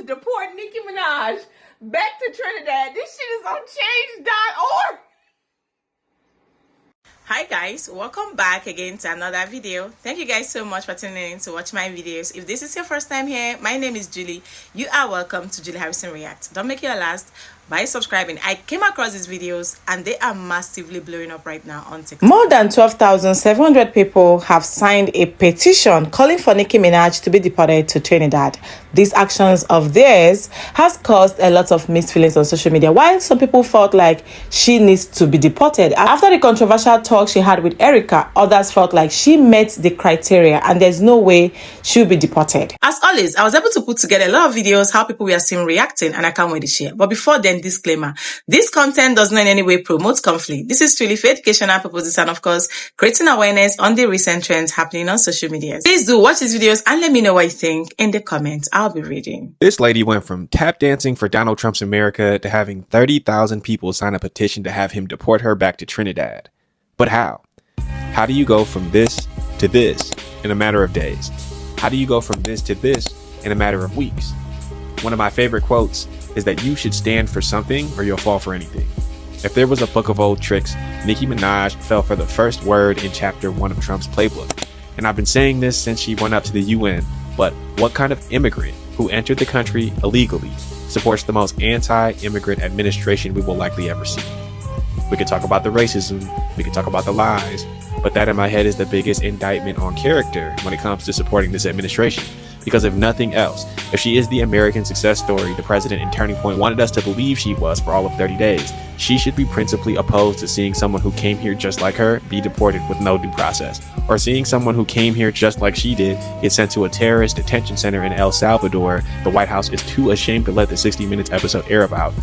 deport Nicki Minaj back to Trinidad. This shit is on change.org. Hi guys, welcome back again to another video. Thank you guys so much for tuning in to watch my videos. If this is your first time here, my name is Julie. You are welcome to Julie Harrison React. Don't make it your last by subscribing. I came across these videos and they are massively blowing up right now on TikTok. More than 12,700 people have signed a petition calling for Nicki Minaj to be deported to Trinidad. These actions of theirs has caused a lot of mixed feelings on social media, while some people felt like she needs to be deported. After the controversial talk she had with Erica, others felt like she met the criteria and there's no way she'll be deported. As always, I was able to put together a lot of videos how people were seen reacting, and I can't wait to share. But before then, disclaimer: this content does not in any way promote conflict. This is truly for educational purposes and of course creating awareness on the recent trends happening on social media. Please do watch these videos and let me know what you think in the comments. I'll be reading. This lady went from tap dancing for Donald Trump's America to having 30,000 people sign a petition to have him deport her back to Trinidad. But how? How do you go from this to this in a matter of days? How do you go from this to this in a matter of weeks? One of my favorite quotes is that you should stand for something or you'll fall for anything. If there was a book of old tricks, Nicki Minaj fell for the first word in chapter 1 of Trump's playbook. And I've been saying this since she went up to the UN, but what kind of immigrant who entered the country illegally supports the most anti-immigrant administration we will likely ever see? We could talk about the racism, we could talk about the lies, but that in my head is the biggest indictment on character when it comes to supporting this administration. Because if nothing else, if she is the American success story the president and Turning Point wanted us to believe she was for all of 30 days, she should be principally opposed to seeing someone who came here just like her be deported with no due process, or seeing someone who came here just like she did get sent to a terrorist detention center in El Salvador the White House is too ashamed to let the 60 Minutes episode air about.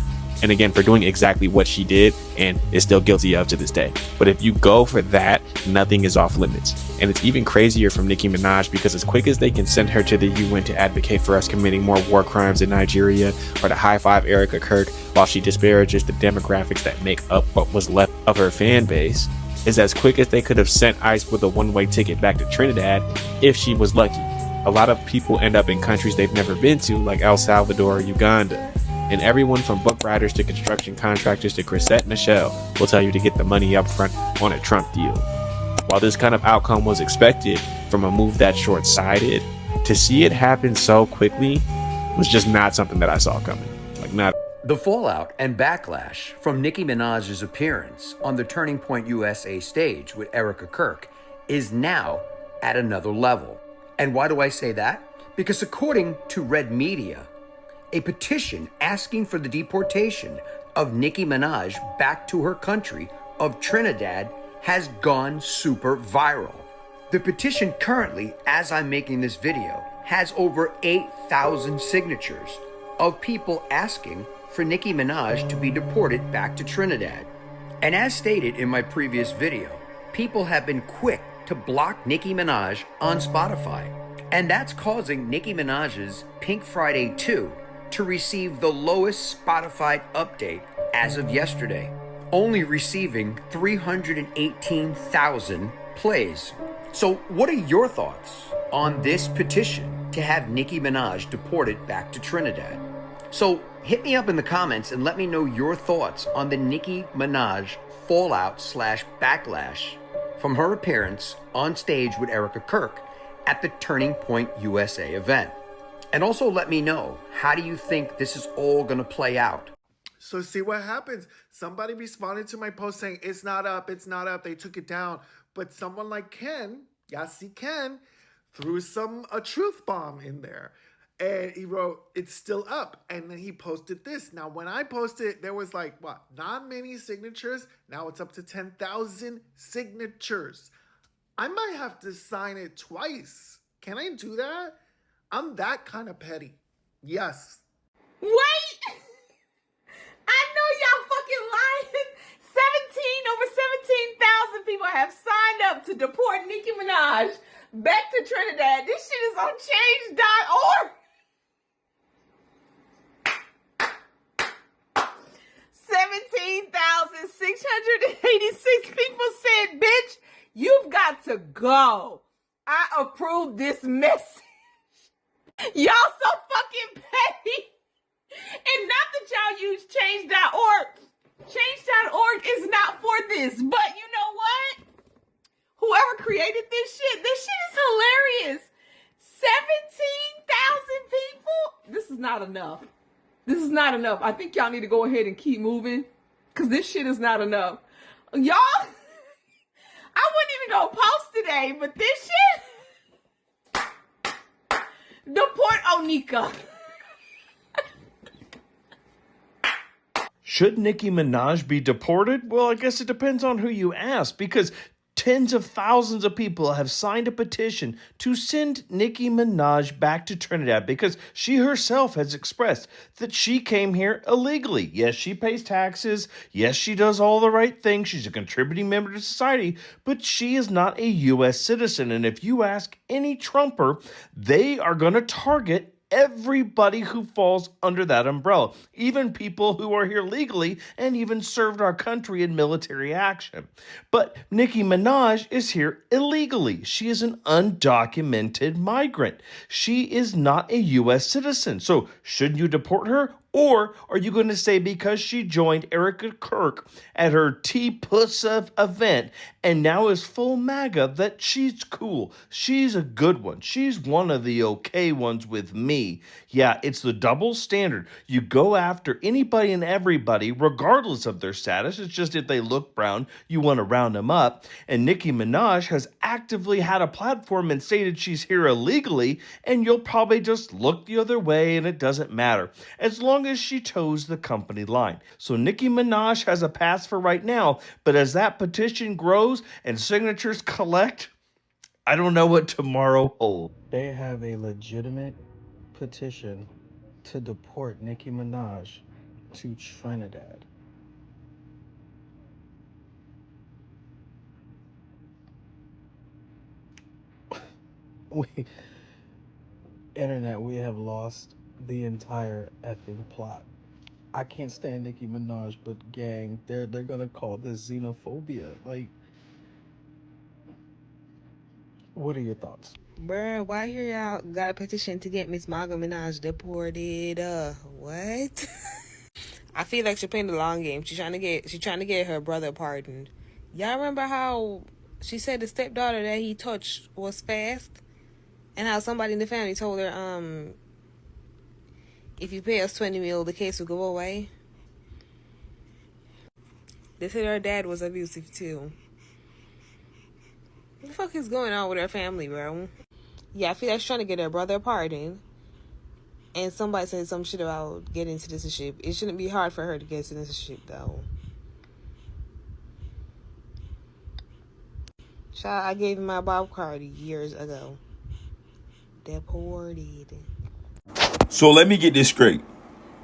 And again, for doing exactly what she did and is still guilty of to this day. But if you go for that, nothing is off limits. And it's even crazier from Nicki Minaj because as quick as they can send her to the UN to advocate for us committing more war crimes in Nigeria, or to high-five Erica Kirk while she disparages the demographics that make up what was left of her fan base, is as quick as they could have sent ICE with a one-way ticket back to Trinidad if she was lucky. A lot of people end up in countries they've never been to, like El Salvador or Uganda. And everyone from book writers to construction contractors to Chrisette Michelle will tell you to get the money up front on a Trump deal. While this kind of outcome was expected from a move that short-sighted, to see it happen so quickly was just not something that I saw coming. Like, not. The fallout and backlash from Nicki Minaj's appearance on the Turning Point USA stage with Erica Kirk is now at another level. And why do I say that? Because according to Red Media, a petition asking for the deportation of Nicki Minaj back to her country of Trinidad has gone super viral. The petition currently, as I'm making this video, has over 8,000 signatures of people asking for Nicki Minaj to be deported back to Trinidad. And as stated in my previous video, people have been quick to block Nicki Minaj on Spotify. And that's causing Nicki Minaj's Pink Friday 2 to receive the lowest Spotify update as of yesterday, only receiving 318,000 plays. So what are your thoughts on this petition to have Nicki Minaj deported back to Trinidad? So hit me up in the comments and let me know your thoughts on the Nicki Minaj fallout / backlash from her appearance on stage with Erica Kirk at the Turning Point USA event. And also let me know, how do you think this is all going to play out? So see what happens. Somebody responded to my post saying, it's not up, they took it down. But someone like Ken, Yassi Ken, threw a truth bomb in there. And he wrote, it's still up. And then he posted this. Now, when I posted it, there was like, not many signatures. Now it's up to 10,000 signatures. I might have to sign it twice. Can I do that? I'm that kind of petty. Yes. Wait! I know y'all fucking lying. Over 17,000 people have signed up to deport Nicki Minaj back to Trinidad. This shit is on change.org. 17,686 people said, bitch, you've got to go. I approve this message. Y'all so fucking petty. And not that y'all use change.org. Change.org is not for this. But you know what? Whoever created this shit is hilarious. 17,000 people? This is not enough. This is not enough. I think y'all need to go ahead and keep moving, because this shit is not enough. Y'all, I wouldn't even go post today, but this shit, deport Onika. Should Nicki Minaj be deported? Well, I guess it depends on who you ask, because tens of thousands of people have signed a petition to send Nicki Minaj back to Trinidad because she herself has expressed that she came here illegally. Yes, she pays taxes. Yes, she does all the right things. She's a contributing member to society, but she is not a U.S. citizen. And if you ask any Trumper, they are going to target everybody who falls under that umbrella, even people who are here legally and even served our country in military action. But Nicki Minaj is here illegally. She is an undocumented migrant. She is not a U.S. citizen. So shouldn't you deport her? Or are you going to say because she joined Erica Kirk at her T-Puss event and now is full MAGA that she's cool? She's a good one. She's one of the okay ones with me. Yeah, it's the double standard. You go after anybody and everybody regardless of their status. It's just if they look brown, you want to round them up. And Nicki Minaj has actively had a platform and stated she's here illegally, and you'll probably just look the other way and it doesn't matter, as long as she toes the company line. So Nicki Minaj has a pass for right now, but as that petition grows and signatures collect, I don't know what tomorrow holds. They have a legitimate petition to deport Nicki Minaj to Trinidad. Internet, we have lost the entire effing plot. I can't stand Nicki Minaj, but gang, they're gonna call this xenophobia. Like, what are your thoughts? Bruh, why here y'all got a petition to get Miss Margot Minaj deported? What? I feel like she's playing the long game. She's trying to get her brother pardoned. Y'all remember how she said the stepdaughter that he touched was fast? And how somebody in the family told her, if you pay us 20 mil, the case will go away? They said her dad was abusive too. What the fuck is going on with her family, bro? Yeah, I feel like she's trying to get her brother pardoned. And somebody said some shit about getting citizenship. It shouldn't be hard for her to get citizenship, though. Child, I gave him my Bob card years ago. Deported. So let me get this straight.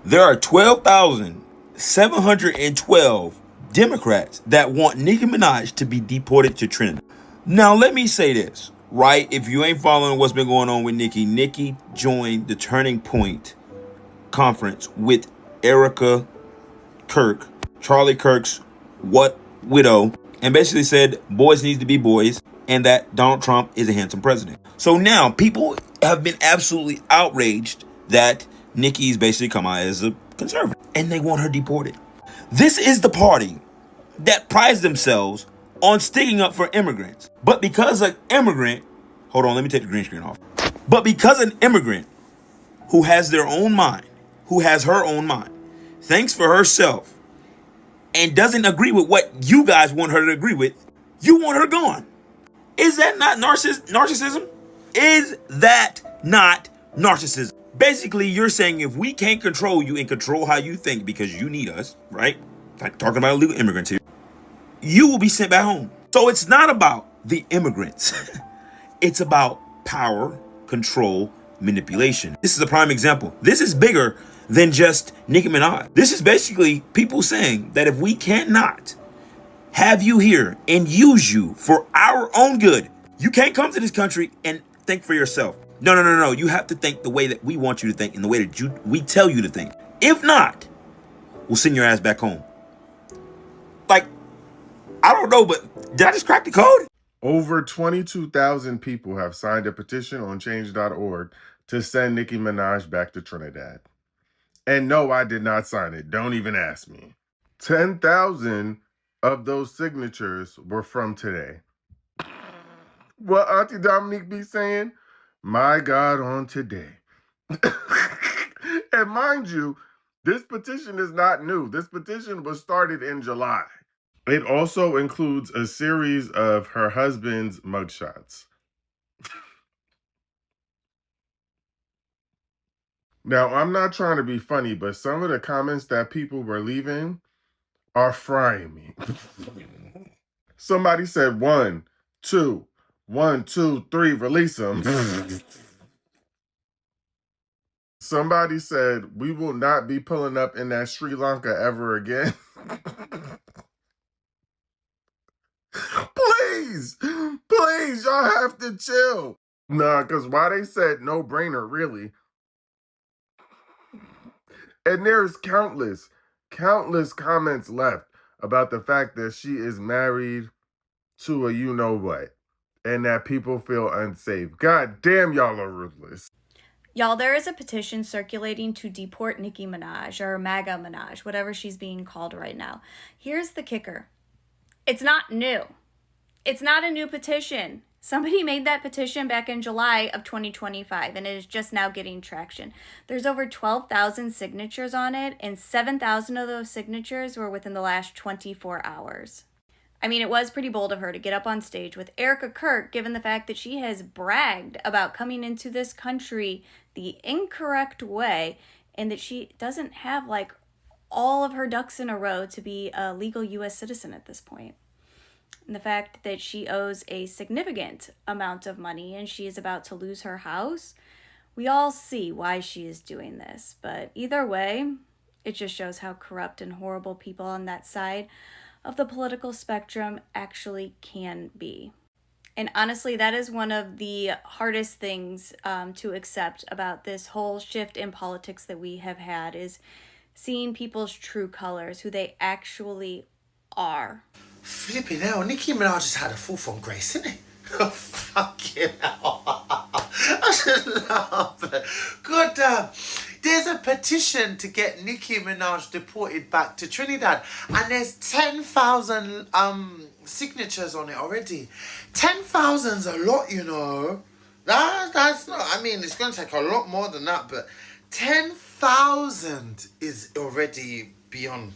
There are 12,712 Democrats that want Nicki Minaj to be deported to Trinidad. Now, let me say this, right? If you ain't following what's been going on with Nicki joined the Turning Point conference with Erica Kirk, Charlie Kirk's widow, and basically said boys need to be boys and that Donald Trump is a handsome president. So now people have been absolutely outraged that Nicki's basically come out as a conservative and they want her deported. This is the party that prides themselves on sticking up for immigrants. But because an immigrant, hold on, let me take the green screen off. But because an immigrant who has their own mind, who has her own mind, thinks for herself, and doesn't agree with what you guys want her to agree with, you want her gone. Is that not narcissism? Is that not narcissism? Basically, you're saying if we can't control you and control how you think because you need us, right? Like talking about illegal immigrants here, you will be sent back home. So it's not about the immigrants. It's about power, control, manipulation. This is a prime example. This is bigger than just Nicki Minaj. This is basically people saying that if we cannot have you here and use you for our own good, you can't come to this country and think for yourself. No. You have to think the way that we want you to think and the way that we tell you to think. If not, we'll send your ass back home. Like, I don't know, but did I just crack the code? Over 22,000 people have signed a petition on change.org to send Nicki Minaj back to Trinidad. And no, I did not sign it. Don't even ask me. 10,000 of those signatures were from today. What Auntie Dominique be saying? My God, on today. And mind you, this petition is not new. This petition was started in July. It also includes a series of her husband's mugshots. Now, I'm not trying to be funny, but some of the comments that people were leaving are frying me. Somebody said 1, 2, 1, 2, 3, release them. Somebody said, we will not be pulling up in that Sri Lanka ever again. Please, please, y'all have to chill. Nah, because why they said no brainer, really. And there's countless comments left about the fact that she is married to a you-know-what. And that people feel unsafe. God damn, y'all are ruthless. Y'all, there is a petition circulating to deport Nicki Minaj, or MAGA Minaj, whatever she's being called right now. Here's the kicker. It's not new. It's not a new petition. Somebody made that petition back in July of 2025, and it is just now getting traction. There's over 12,000 signatures on it, and 7,000 of those signatures were within the last 24 hours. I mean, it was pretty bold of her to get up on stage with Erica Kirk, given the fact that she has bragged about coming into this country the incorrect way, and that she doesn't have, like, all of her ducks in a row to be a legal U.S. citizen at this point. And the fact that she owes a significant amount of money and she is about to lose her house, we all see why she is doing this. But either way, it just shows how corrupt and horrible people on that side of the political spectrum actually can be. And honestly, that is one of the hardest things to accept about this whole shift in politics that we have had, is seeing people's true colors, who they actually are. Flipping hell, Nicki Minaj just had a fall from grace, isn't it? Oh, fucking hell. I just love it. God damn. There's a petition to get Nicki Minaj deported back to Trinidad, and there's 10,000 signatures on it already. 10,000's a lot, you know. That's not, I mean, it's going to take a lot more than that, but 10,000 is already beyond.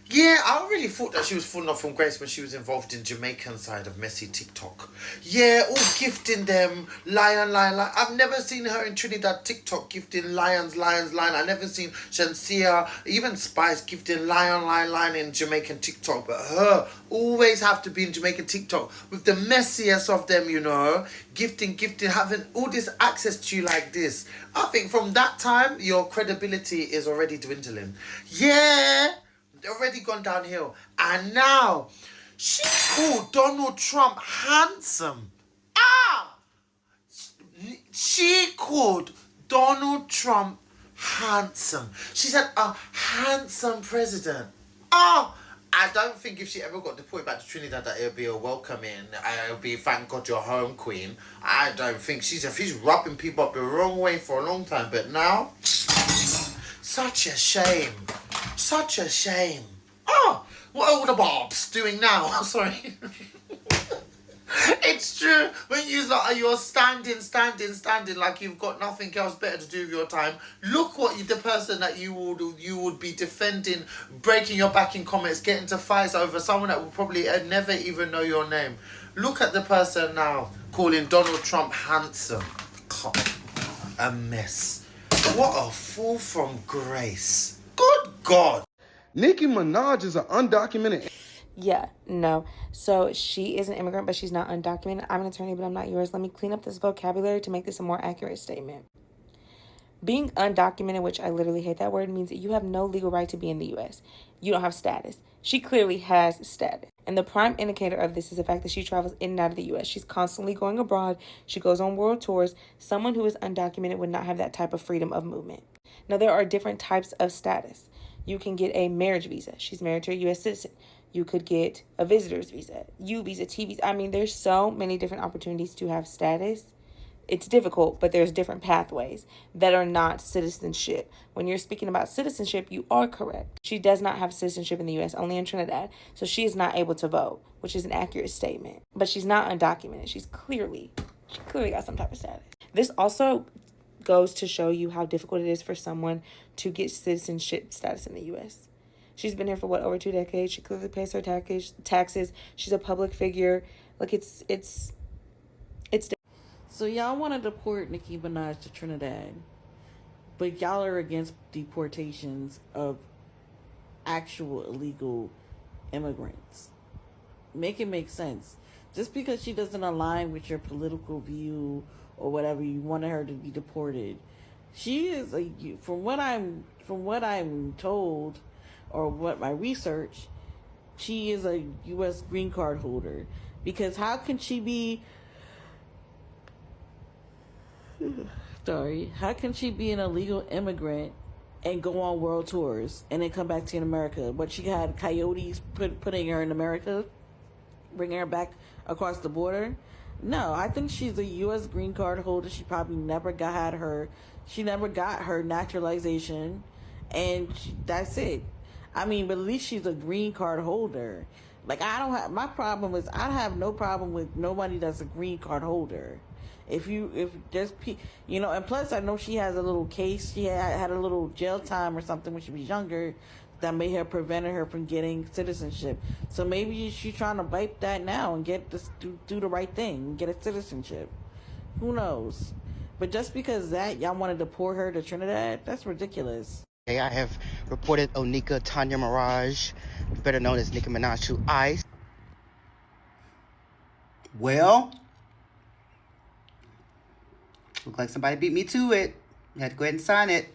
Yeah, I really thought that she was falling off from grace when she was involved in Jamaican side of messy TikTok. Yeah, all gifting them lion. I've never seen her in Trinidad TikTok gifting lion. I've never seen Shansia, even Spice gifting lion in Jamaican TikTok. But her always have to be in Jamaican TikTok with the messiest of them, you know. Gifting, having all this access to you like this. I think from that time, your credibility is already dwindling. Yeah. Already gone downhill, and now she called Donald Trump handsome. She called Donald Trump handsome. She said a handsome president. I don't think if she ever got deported back to Trinidad that it would be a welcoming. It would be thank God you're home, Queen. I don't think she's rubbing people up the wrong way for a long time, but now such a shame. Such a shame. What are all the bobs doing now? Sorry. It's true. When you're standing like you've got nothing else better to do with your time. Look what the person that you would be defending, breaking your back in comments, getting to fights over someone that will probably never even know your name. Look at the person now calling Donald Trump handsome. A mess. What a fall from grace. Good God. Nicki Minaj is an undocumented... Yeah, no. So she is an immigrant, but she's not undocumented. I'm an attorney, but I'm not yours. Let me clean up this vocabulary to make this a more accurate statement. Being undocumented, which I literally hate that word, means that you have no legal right to be in the U.S. You don't have status. She clearly has status. And the prime indicator of this is the fact that she travels in and out of the U.S. She's constantly going abroad. She goes on world tours. Someone who is undocumented would not have that type of freedom of movement. Now, there are different types of status. You can get a marriage visa. She's married to a U.S. citizen. You could get a visitor's visa, U visa, T visa. I mean, there's so many different opportunities to have status It's difficult, but there's different pathways that are not citizenship. When you're speaking about citizenship, you are correct. She does not have citizenship in the U.S., only in Trinidad. So she is not able to vote, which is an accurate statement. But she's not undocumented. She clearly got some type of status. This also goes to show you how difficult it is for someone to get citizenship status in the U.S. She's been here for over 2 decades. She clearly pays her taxes. She's a public figure. Like it's. So y'all want to deport Nicki Minaj to Trinidad, but y'all are against deportations of actual illegal immigrants. Make it make sense. Just because she doesn't align with your political view or whatever, you wanted her to be deported. She is from what I'm told, or what my research, she is a U.S. green card holder. Because how can she be how can she be an illegal immigrant and go on world tours and then come back to America? But she had coyotes putting her in America, bringing her back across the border. No, I think she's a U.S. green card holder. She probably never got her naturalization, and that's it. I mean, but at least she's a green card holder. Like, my problem is, I have no problem with nobody that's a green card holder. And plus I know she has a little case. She had a little jail time or something when she was younger that may have prevented her from getting citizenship. So maybe she's trying to bite that now and do the right thing and get a citizenship. Who knows? But just because y'all want to deport her to Trinidad, that's ridiculous. I have reported Onika Tanya Mirage, better known as Nicki Minaj, to ICE. Well, look like somebody beat me to it. You had to go ahead and sign it.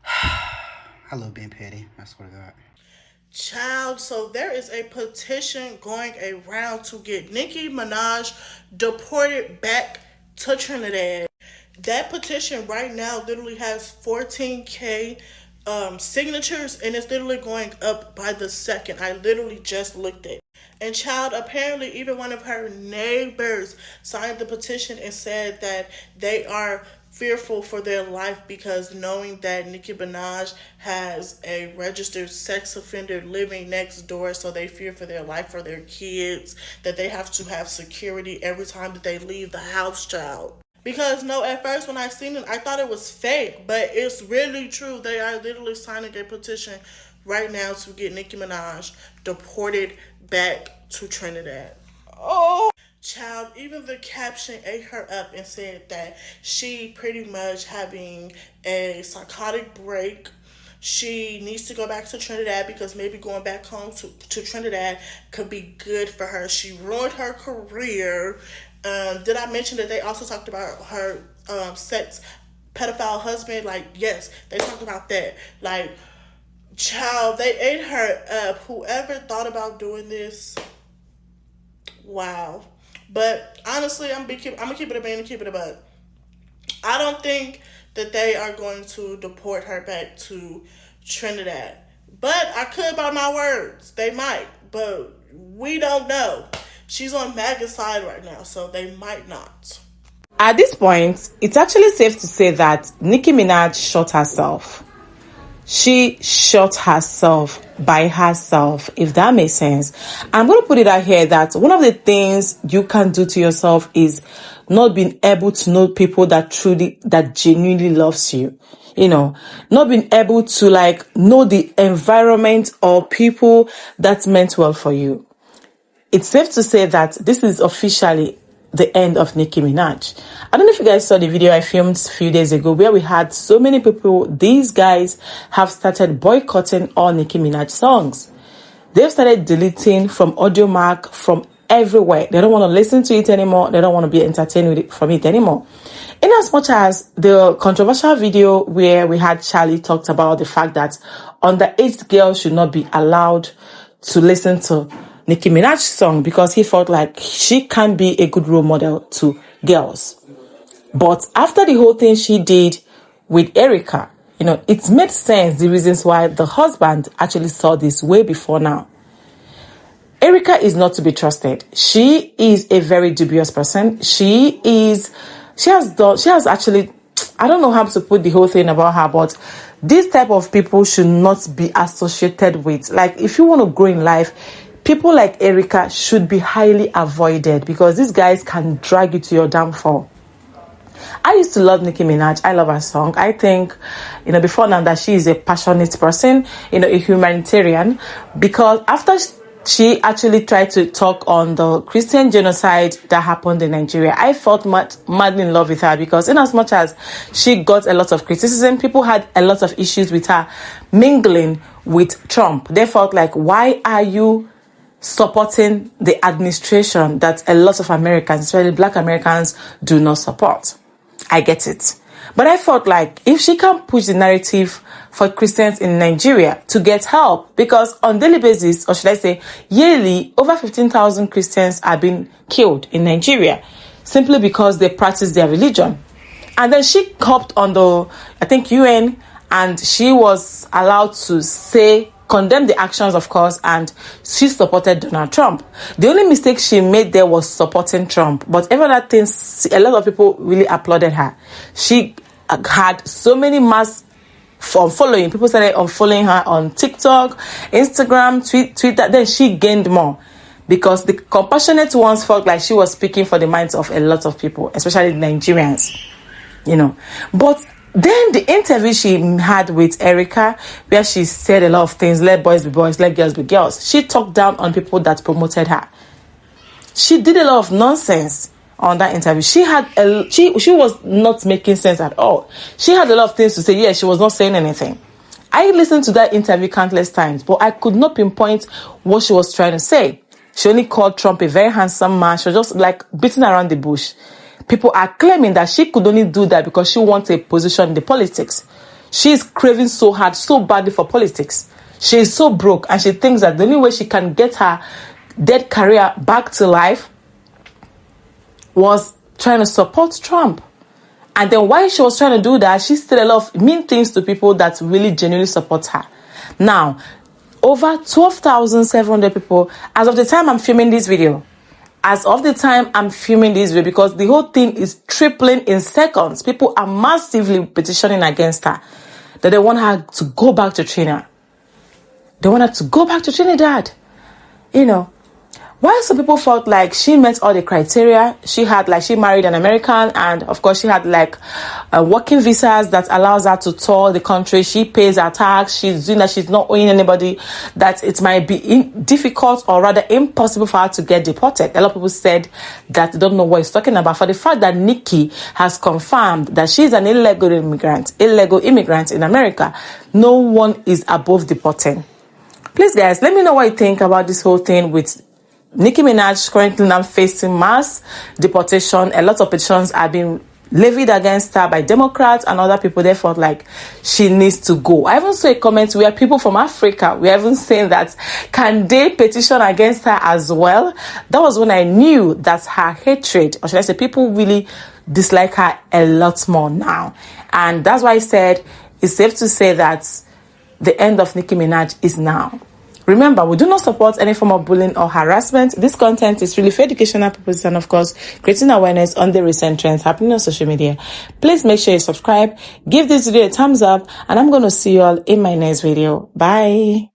I love being petty, I swear to God. Child, so there is a petition going around to get Nicki Minaj deported back to Trinidad. That petition right now literally has 14K signatures, and it's literally going up by the second. I literally just looked at it. And child, apparently even one of her neighbors signed the petition and said that they are fearful for their life because knowing that Nicki Minaj has a registered sex offender living next door, so they fear for their life, for their kids, that they have to have security every time that they leave the house, child. Because no, at first when I seen it, I thought it was fake, but it's really true. They are literally signing a petition right now to get Nicki Minaj deported back to Trinidad. Oh, child, even the caption ate her up and said that she pretty much having a psychotic break. She needs to go back to Trinidad because maybe going back home to Trinidad could be good for her. She ruined her career. Did I mention that they also talked about her sex pedophile husband? Like, yes, they talked about that. Like, child, they ate her up. Whoever thought about doing this, wow. But honestly, I'm gonna keep it a man and keep it a buck. I don't think that they are going to deport her back to Trinidad. But I could by my words. They might, but we don't know. She's on MAGA's side right now, so they might not. At this point, it's actually safe to say that Nicki Minaj shot herself. She shot herself by herself, if that makes sense. I'm going to put it out here that one of the things you can do to yourself is not being able to know people that genuinely loves you. You know, not being able to know the environment or people that meant well for you. It's safe to say that this is officially the end of Nicki Minaj. I don't know if you guys saw the video I filmed a few days ago where we had so many people. These guys have started boycotting all Nicki Minaj songs. They've started deleting from AudioMark, from everywhere. They don't want to listen to it anymore. They don't want to be entertained from it anymore. In as much as the controversial video where we had Charlie talked about the fact that underage girls should not be allowed to listen to Nicki Minaj's song because he felt like she can be a good role model to girls. But after the whole thing she did with Erica, it made sense, the reasons why the husband actually saw this way before now. Erica is not to be trusted. She is a very dubious person. She has actually, I don't know how to put the whole thing about her, but this type of people should not be associated with. Like, if you want to grow in life, people like Erica should be highly avoided, because these guys can drag you to your downfall. I used to love Nicki Minaj. I love her song. I think, before now, that she is a passionate person, a humanitarian, because after she actually tried to talk on the Christian genocide that happened in Nigeria, I felt madly in love with her, because in as much as she got a lot of criticism, people had a lot of issues with her mingling with Trump. They felt like, why are you supporting the administration that a lot of Americans, especially Black Americans, do not support? I get it. But I felt like if she can push the narrative for Christians in Nigeria to get help, because on daily basis, or should I say yearly, over 15,000 Christians are being killed in Nigeria simply because they practice their religion. And then she hopped on the, I think, UN, and she was allowed to condemn the actions, of course, and she supported Donald Trump. The only mistake she made there was supporting Trump. But every other thing, a lot of people really applauded her. She had so many mass following. People started unfollowing her on TikTok, Instagram, Twitter. Then she gained more, because the compassionate ones felt like she was speaking for the minds of a lot of people, especially Nigerians, But then the interview she had with Erica, where she said a lot of things, let boys be boys, let girls be girls. She talked down on people that promoted her. She did a lot of nonsense on that interview. She was not making sense at all. She had a lot of things to say. Yeah, she was not saying anything. I listened to that interview countless times, but I could not pinpoint what she was trying to say. She only called Trump a very handsome man. She was just like beating around the bush. People are claiming that she could only do that because she wants a position in the politics. She is craving so hard, so badly for politics. She is so broke, and she thinks that the only way she can get her dead career back to life was trying to support Trump. And then while she was trying to do that, she said a lot of mean things to people that really genuinely support her. Now, over 12,700 people, as of the time I'm filming this video, because the whole thing is tripling in seconds. People are massively petitioning against her, that they want her to go back to Trinidad. They want her to go back to Trinidad. While some people felt like she met all the criteria, she married an American, and of course she had working visas that allows her to tour the country. She pays her tax. She's doing that. She's not owing anybody. That it might be difficult or rather impossible for her to get deported. A lot of people said that they don't know what he's talking about. For the fact that Nicki has confirmed that she's an illegal immigrant in America, no one is above deporting. Please, guys, let me know what you think about this whole thing with Nicki Minaj currently now facing mass deportation. A lot of petitions are being levied against her by Democrats and other people. They felt like she needs to go. I even saw a comment where people from Africa were even saying that, can they petition against her as well? That was when I knew that her hatred, or should I say, people really dislike her a lot more now. And that's why I said it's safe to say that the end of Nicki Minaj is now. Remember, we do not support any form of bullying or harassment. This content is really for educational purposes and, of course, creating awareness on the recent trends happening on social media. Please make sure you subscribe, give this video a thumbs up, and I'm going to see you all in my next video. Bye.